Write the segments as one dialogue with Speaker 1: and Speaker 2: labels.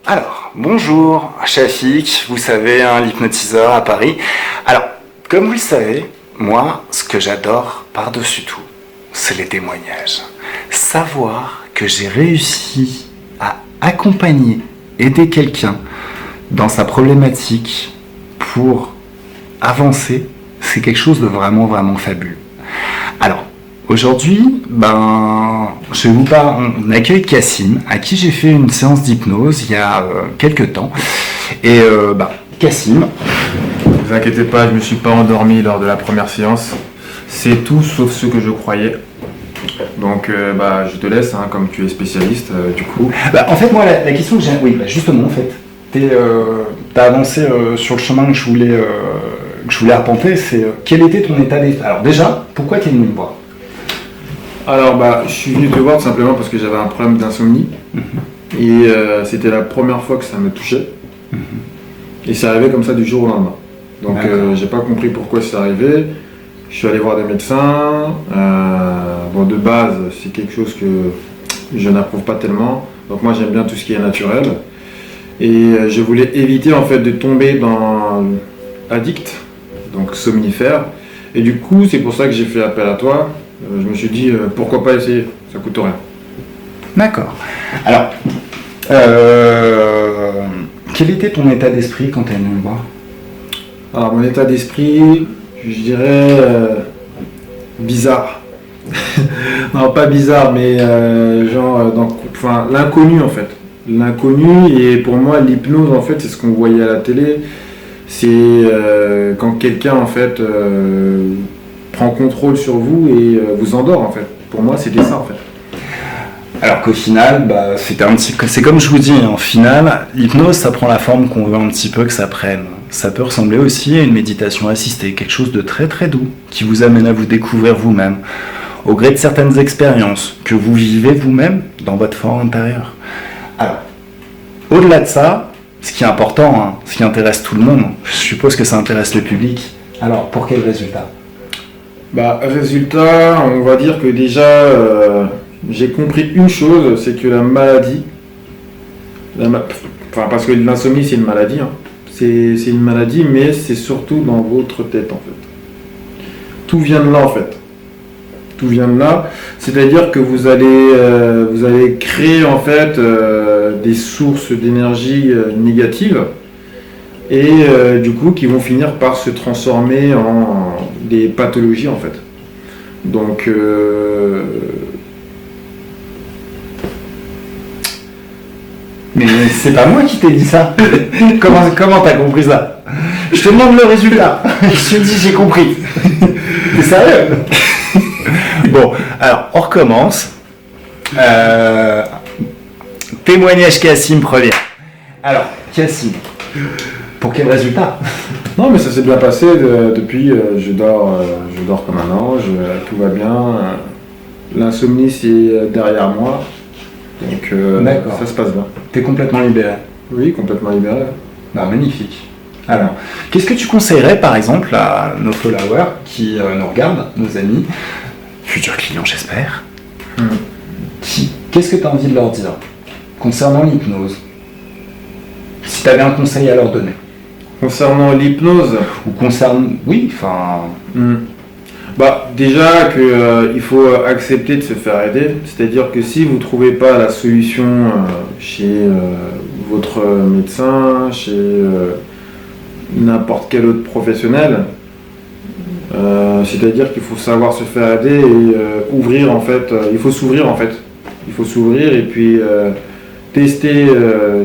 Speaker 1: Alors, bonjour, Shafik, vous savez, l'hypnotiseur à Paris. Alors, comme vous le savez, moi, ce que j'adore par-dessus tout, c'est les témoignages. Savoir que j'ai réussi à accompagner, aider quelqu'un dans sa problématique pour avancer, c'est quelque chose de vraiment, vraiment fabuleux. Alors, aujourd'hui, je vais vous parler, on accueille Cassim, à qui j'ai fait une séance d'hypnose il y a quelques temps. Et Cassim...
Speaker 2: Ne vous inquiétez pas, je ne me suis pas endormi lors de la première séance. C'est tout sauf ce que je croyais. Donc je te laisse, comme tu es spécialiste, du coup.
Speaker 1: En fait, moi, la question que j'ai... Oui, justement, en fait, t'as avancé sur le chemin que je voulais arpenter, c'est quel était ton état d'esprit. Alors déjà, pourquoi t'es venu me voir?
Speaker 2: Alors, je suis venu te voir tout simplement parce que j'avais un problème d'insomnie. Et c'était la première fois que ça me touchait. Et c'est arrivé comme ça du jour au lendemain. Donc j'ai pas compris pourquoi c'est arrivé. Je suis allé voir des médecins. De base, c'est quelque chose que je n'approuve pas tellement. Donc moi j'aime bien tout ce qui est naturel. Et je voulais éviter en fait de tomber dans addict, donc somnifère. Et du coup c'est pour ça que j'ai fait appel à toi. Je me suis dit pourquoi pas essayer, ça coûte rien.
Speaker 1: D'accord. Alors, quel était ton état d'esprit quand tu es venu me voir?
Speaker 2: Alors mon état d'esprit, je dirais bizarre. Non, pas bizarre, mais l'inconnu en fait. L'inconnu, et pour moi l'hypnose en fait c'est ce qu'on voyait à la télé. C'est quand quelqu'un en fait prend contrôle sur vous et vous endort en fait. Pour moi c'était ça en fait.
Speaker 1: Alors qu'au final, c'est comme je vous dis, en final, l'hypnose ça prend la forme qu'on veut un petit peu que ça prenne. Ça peut ressembler aussi à une méditation assistée, quelque chose de très très doux, qui vous amène à vous découvrir vous-même, au gré de certaines expériences que vous vivez vous-même dans votre fort intérieur. Alors, au-delà de ça, ce qui est important, ce qui intéresse tout le monde, je suppose que ça intéresse le public. Alors, pour quel résultat?
Speaker 2: Résultat, on va dire que déjà, j'ai compris une chose, c'est que la maladie, parce que l'insomnie c'est une maladie, c'est une maladie, mais c'est surtout dans votre tête en fait. Tout vient de là en fait. Tout vient de là, c'est-à-dire que vous allez créer en fait des sources d'énergie négatives et du coup qui vont finir par se transformer en des pathologies en fait. Donc
Speaker 1: mais c'est pas moi qui t'ai dit ça. Comment t'as compris ça? Je te demande le résultat. Je te dis j'ai compris. T'es sérieux? Bon, alors on recommence. Témoignage Cassim première. Alors, Cassim, pour quel résultat?
Speaker 2: Non mais ça s'est bien passé depuis, je dors comme un ange, tout va bien. L'insomnie c'est derrière moi. Donc ça se passe bien.
Speaker 1: T'es complètement libéré?
Speaker 2: Oui, complètement libéré.
Speaker 1: Magnifique. Alors, qu'est-ce que tu conseillerais par exemple à nos followers qui nous regardent, nos amis, futurs clients j'espère, qu'est-ce que tu as envie de leur dire concernant l'hypnose? Si tu avais un conseil à leur donner.
Speaker 2: Concernant l'hypnose?
Speaker 1: Ou concernant... Oui, enfin...
Speaker 2: Déjà qu'il faut accepter de se faire aider, c'est-à-dire que si vous ne trouvez pas la solution chez votre médecin, chez n'importe quel autre professionnel, c'est-à-dire qu'il faut savoir se faire aider et ouvrir en fait, il faut s'ouvrir en fait, il faut s'ouvrir et puis tester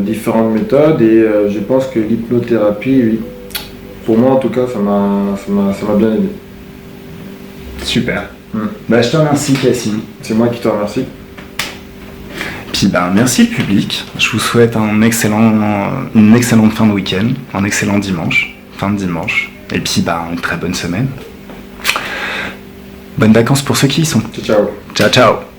Speaker 2: différentes méthodes et je pense que l'hypnothérapie, oui, pour moi en tout cas ça m'a bien aidé.
Speaker 1: Super. Je te remercie Cassim.
Speaker 2: C'est moi qui te remercie.
Speaker 1: Puis merci le public. Je vous souhaite une excellente fin de week-end, un excellent fin de dimanche. Et puis une très bonne semaine. Bonnes vacances pour ceux qui y sont.
Speaker 2: Ciao.
Speaker 1: Ciao ciao.